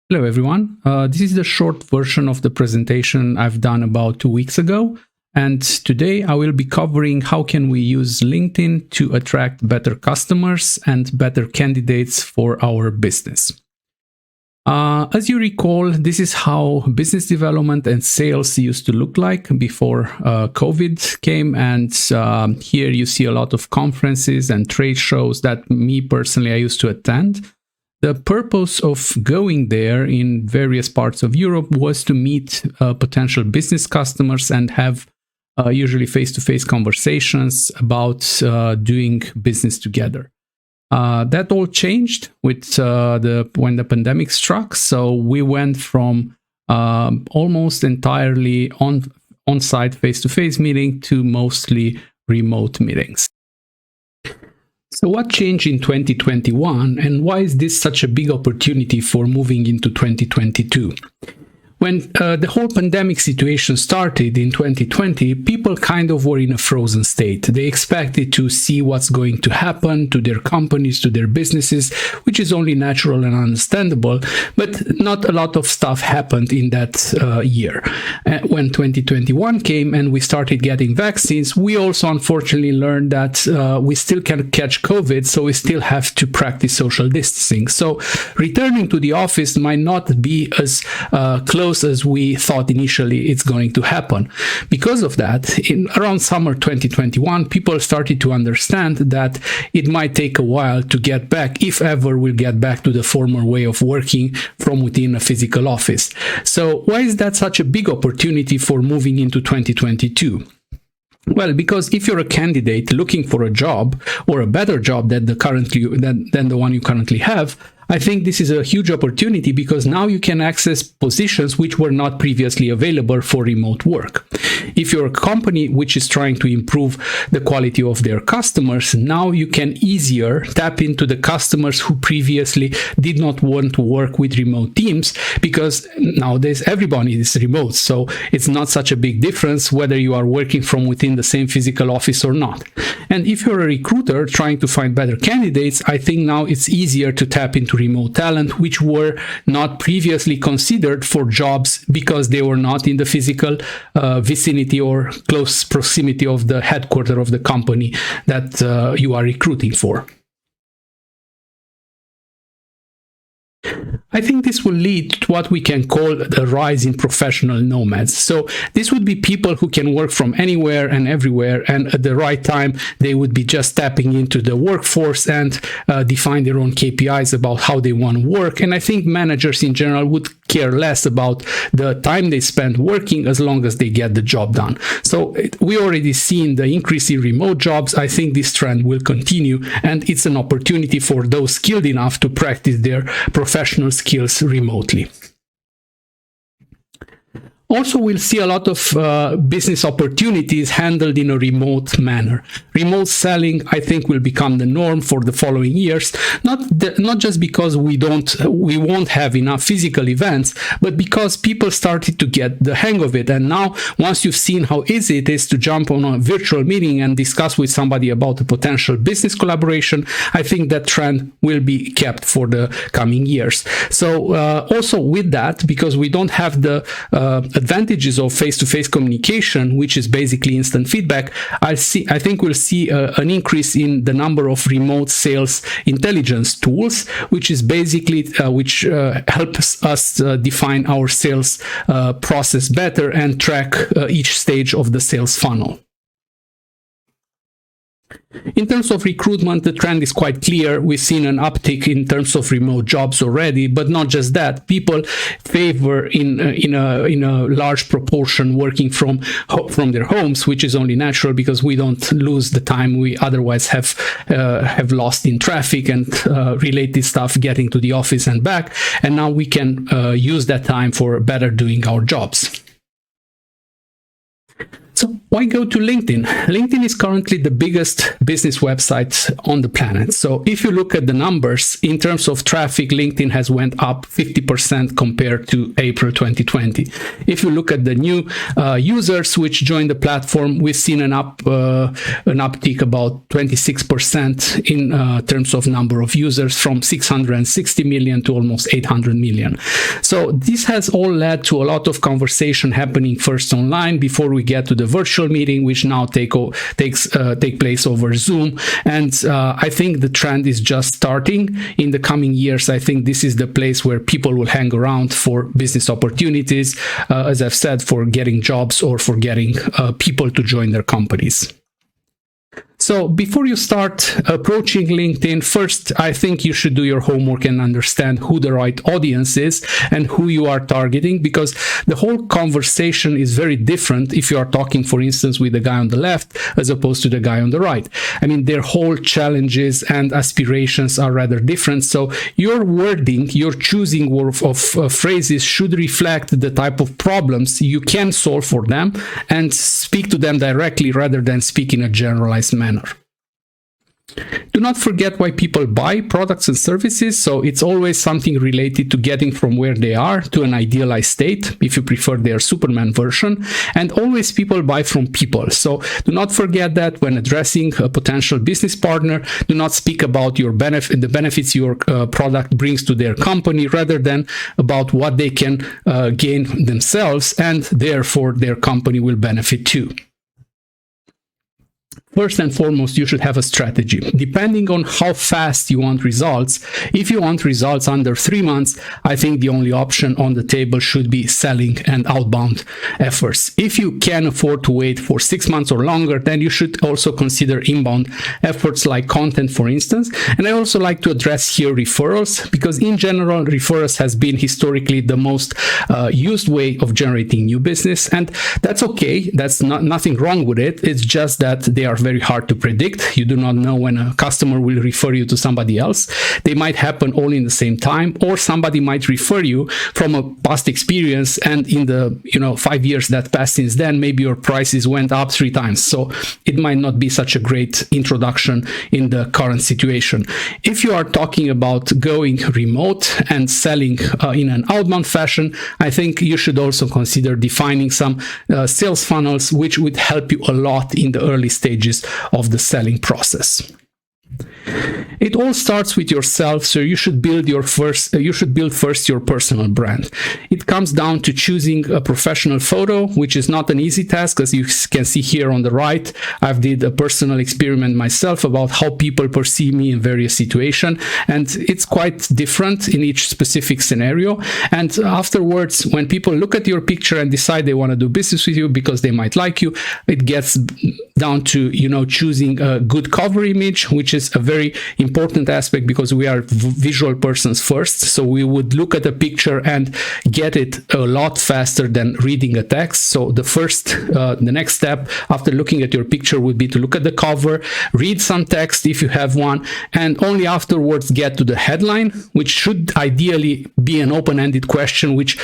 Hello, everyone. This is the short version of the presentation I've done about 2 weeks ago. And today I will be covering how can we use LinkedIn to attract better customers and better candidates for our business. As you recall, this is how business development and sales used to look like before COVID came. And here you see a lot of conferences and trade shows that me personally, I used to attend. The purpose of going there in various parts of Europe was to meet potential business customers and have usually face-to-face conversations about doing business together. That all changed with when the pandemic struck. So we went from almost entirely on-site face-to-face meeting to mostly remote meetings. So what changed in 2021, and why is this such a big opportunity for moving into 2022? When the whole pandemic situation started in 2020, people kind of were in a frozen state. They expected to see what's going to happen to their companies, to their businesses, which is only natural and understandable, but not a lot of stuff happened in that year. When 2021 came and we started getting vaccines, we also unfortunately learned that we still can catch COVID, so we still have to practice social distancing. So returning to the office might not be as close as we thought initially it's going to happen. Because of that, in around summer 2021, people started to understand that it might take a while to get back, if ever we'll get back to the former way of working from within a physical office. So why is that such a big opportunity for moving into 2022? Well, because if you're a candidate looking for a job or a better job than the one you currently have, I think this is a huge opportunity because now you can access positions which were not previously available for remote work. If you're a company which is trying to improve the quality of their customers, now you can easier tap into the customers who previously did not want to work with remote teams, because nowadays everybody is remote. So it's not such a big difference whether you are working from within the same physical office or not. And if you're a recruiter trying to find better candidates, I think now it's easier to tap into remote talent, which were not previously considered for jobs because they were not in the physical vicinity or close proximity of the headquarters of the company that you are recruiting for. I think this will lead to what we can call a rise in professional nomads. So this would be people who can work from anywhere and everywhere, and at the right time, they would be just tapping into the workforce and define their own KPIs about how they want to work. And I think managers in general would care less about the time they spend working as long as they get the job done. So we already seen the increase in remote jobs. I think this trend will continue, and it's an opportunity for those skilled enough to practice their professional skills remotely. Also, we'll see a lot of business opportunities handled in a remote manner. Remote selling, I think, will become the norm for the following years, not just because we won't have enough physical events, but because people started to get the hang of it. And now, once you've seen how easy it is to jump on a virtual meeting and discuss with somebody about a potential business collaboration, I think that trend will be kept for the coming years. So also with that, because we don't have the advantages of face-to-face communication, which is basically instant feedback, I think we'll see an increase in the number of remote sales intelligence tools, which is basically which helps us define our sales process better and track each stage of the sales funnel. In terms of recruitment, the trend is quite clear. We've seen an uptick in terms of remote jobs already, but not just that. People favor in a large proportion working from their homes, which is only natural because we don't lose the time we otherwise have lost in traffic and related stuff getting to the office and back. And now we can use that time for better doing our jobs. So Why go to LinkedIn? LinkedIn is currently the biggest business website on the planet. So if you look at the numbers in terms of traffic, LinkedIn has went up 50% compared to April 2020. If you look at the new users which joined the platform, we've seen an uptick about 26% in terms of number of users, from 660 million to almost 800 million. So this has all led to a lot of conversation happening first online before we get to the virtual meeting, which now take place over Zoom. And I think the trend is just starting. In the coming years, I think this is the place where people will hang around for business opportunities, as I've said, for getting jobs or for getting people to join their companies. So before you start approaching LinkedIn, first, I think you should do your homework and understand who the right audience is and who you are targeting, because the whole conversation is very different if you are talking, for instance, with the guy on the left as opposed to the guy on the right. I mean, their whole challenges and aspirations are rather different. So your wording, your choosing of phrases should reflect the type of problems you can solve for them and speak to them directly rather than speak in a generalized manner. Do not forget why people buy products and services. So it's always something related to getting from where they are to an idealized state, if you prefer their Superman version. And always people buy from people. So do not forget that when addressing a potential business partner, do not speak about the benefits your product brings to their company, rather than about what they can gain themselves, and therefore their company will benefit too. First and foremost, you should have a strategy. Depending on how fast you want results, if you want results under 3 months, I think the only option on the table should be selling and outbound efforts. If you can afford to wait for 6 months or longer, then you should also consider inbound efforts like content, for instance. And I also like to address here referrals, because in general, referrals has been historically the most used way of generating new business. And that's okay. That's nothing wrong with it. It's just that they are very hard to predict. You do not know when a customer will refer you to somebody else. They might happen all in the same time, or somebody might refer you from a past experience, and in the 5 years that passed since then, maybe your prices went up 3 times. So it might not be such a great introduction in the current situation. If you are talking about going remote and selling in an outbound fashion, I think you should also consider defining some sales funnels, which would help you a lot in the early stages of the selling process. It all starts with yourself, so you should build first your personal brand. It comes down to choosing a professional photo, which is not an easy task, as you can see here on the right. I've did a personal experiment myself about how people perceive me in various situations, and it's quite different in each specific scenario. And afterwards, when people look at your picture and decide they want to do business with you because they might like you, it gets down to choosing a good cover image, which is a very important aspect, because we are visual persons first. So we would look at a picture and get it a lot faster than reading a text. So the next step after looking at your picture would be to look at the cover, read some text if you have one, and only afterwards get to the headline, which should ideally be an open-ended question, which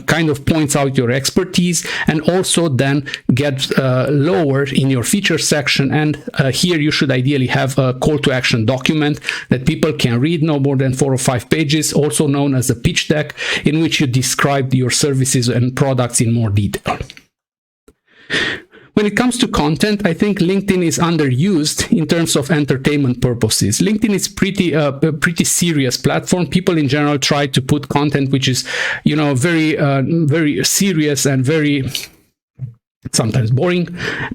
kind of points out your expertise, and also then get lower in your feature section. And here you should ideally have a call to action document that people can read, no more than 4 or 5 pages, also known as a pitch deck, in which you describe your services and products in more detail. When it comes to content, I think LinkedIn is underused in terms of entertainment purposes. LinkedIn is a pretty serious platform. People in general try to put content which is, very serious and very sometimes boring,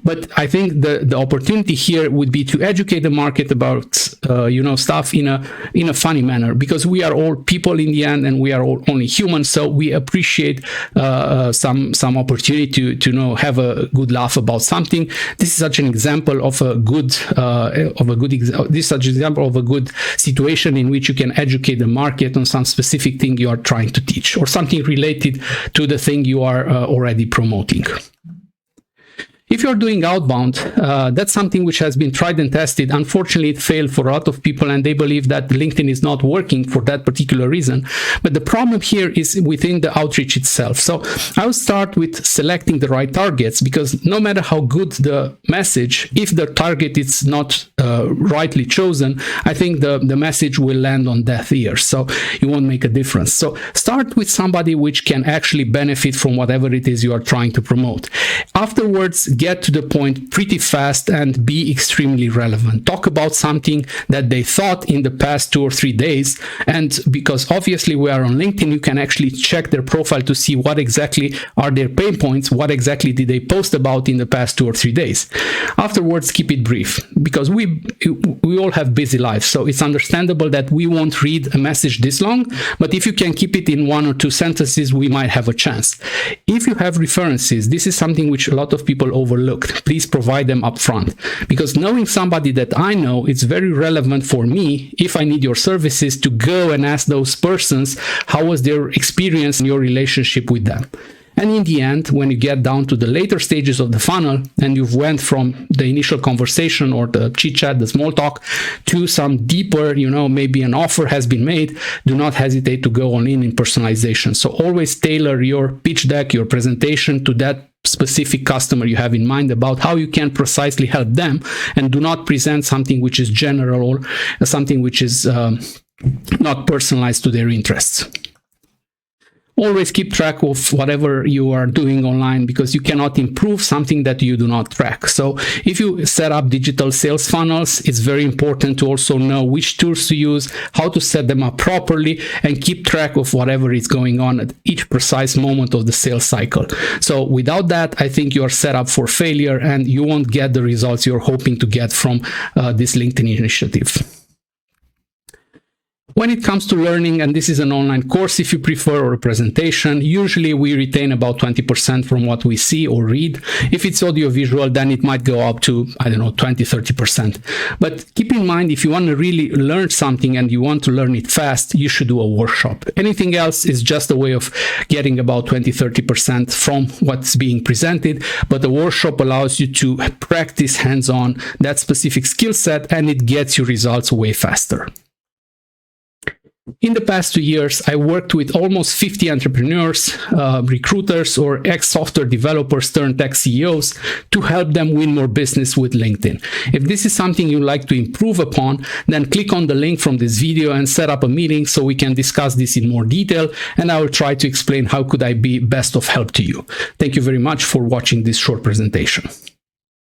but I think the opportunity here would be to educate the market about stuff in a funny manner, because we are all people in the end, and we are all only humans, so we appreciate some opportunity to have a good laugh about something. This is such an example of a good situation in which you can educate the market on some specific thing you are trying to teach, or something related to the thing you are already promoting. If you're doing outbound, that's something which has been tried and tested. Unfortunately, it failed for a lot of people, and they believe that LinkedIn is not working for that particular reason. But the problem here is within the outreach itself. So I will start with selecting the right targets, because no matter how good the message, if the target is not rightly chosen, I think the message will land on deaf ears. So you won't make a difference. So start with somebody which can actually benefit from whatever it is you are trying to promote. Afterwards, get to the point pretty fast and be extremely relevant. Talk about something that they thought in the past 2 or 3 days. And because obviously we are on LinkedIn, you can actually check their profile to see what exactly are their pain points, what exactly did they post about in the past 2 or 3 days. Afterwards, keep it brief, because we all have busy lives. So it's understandable that we won't read a message this long, but if you can keep it in 1 or 2 sentences, we might have a chance. If you have references, this is something which a lot of people overlooked. Please provide them up front, because knowing somebody that I know, it's very relevant for me if I need your services to go and ask those persons how was their experience in your relationship with them. And in the end, when you get down to the later stages of the funnel and you've went from the initial conversation or the chit chat, the small talk, to some deeper, maybe an offer has been made, do not hesitate to go all in personalization. So always tailor your pitch deck, your presentation to that specific customer you have in mind about how you can precisely help them, and do not present something which is general or something which is not personalized to their interests. Always keep track of whatever you are doing online, because you cannot improve something that you do not track. So if you set up digital sales funnels, it's very important to also know which tools to use, how to set them up properly, and keep track of whatever is going on at each precise moment of the sales cycle. So without that, I think you are set up for failure and you won't get the results you're hoping to get from this LinkedIn initiative. When it comes to learning, and this is an online course if you prefer, or a presentation, usually we retain about 20% from what we see or read. If it's audiovisual, then it might go up to, 20-30%. But keep in mind, if you want to really learn something and you want to learn it fast, you should do a workshop. Anything else is just a way of getting about 20-30% from what's being presented. But the workshop allows you to practice hands-on that specific skill set, and it gets you results way faster. In the past 2 years, I worked with almost 50 entrepreneurs, recruiters, or ex-software developers turned tech CEOs to help them win more business with LinkedIn. If this is something you'd like to improve upon, then click on the link from this video and set up a meeting so we can discuss this in more detail, and I will try to explain how could I be best of help to you. Thank you very much for watching this short presentation.